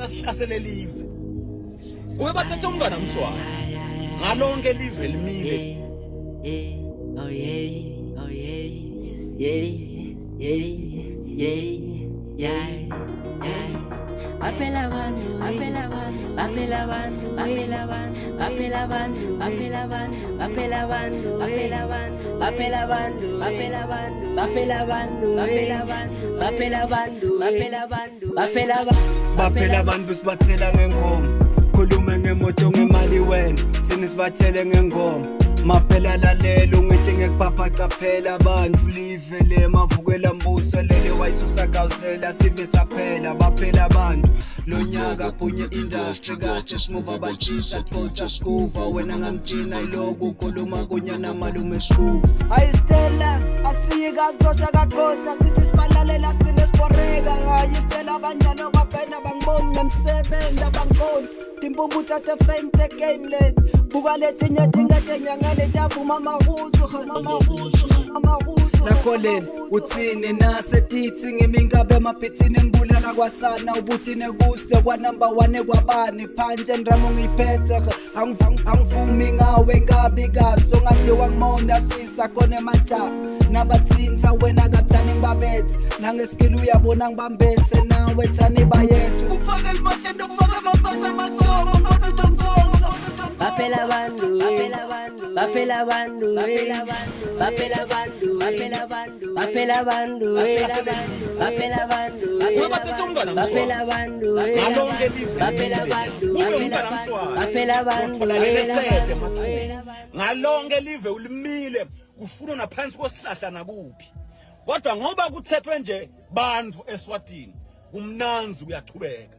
sihlasele live ube bathethe umntwana mswazi ngalonke live elimile Oh yeah, oh yeah, yeah. Apela bandu, apela bandu, apela bandu, apela bandu, apela bandu, apela bandu, apela bandu, apela bandu, apela bandu, apela bandu, apela bandu, apela bandu, apela bandu, apela bandu, apela bandu, baphela abantu sibathela ngengoma khuluma ngemoto ngemali wena thina sibathele ngengoma maphela lalela ungithi ngekupaphaca phela abantu live le mavukela mbuso lele wayisosagawuzela sive saphela baphela abantu lonyaka phunye industry kathi simuva bachisa qotha skuva wena ngamthina iloku khuluma kunyana malume skuva ayistela asika zosha kaqosha sithi sibalalela sine sporeka ayistela abanjalo baphena bangiboni nemsebenzi abangoni timpumbu thathe fame the game late buka letinye tingade nyangane tabuma amahuzu nakoleni uthini nasetithi ngemingabe emabhithini ngibulala kwasana ubuthine kusle kwa number 1 kwabani phanje ndramo ngiphethe angivumi ngawe ngabi kaso ngade wangimona sisa kone maja nabathinta wena kathani ngibabethe nangeskill uyabona ngibambethe nawe thani bayethu ufake limahle ndofake amapata mathomo mbona tonkonza apela bandu, apela bandu, apela bandu, apela bandu, apela bandu, apela bandu, apela bandu, apela bandu, ube bathethe umntwana apela mswazi bandu, ngalonke live apela bandu, ube umntwana mswazi apela bandu, uthola lesede mathupha ngalonke live ulimile ufuna naphansi kwesihlahla nakuphi kodwa ngoba kuthethwe nje bantu eSwatini kumnanzi uyachubeka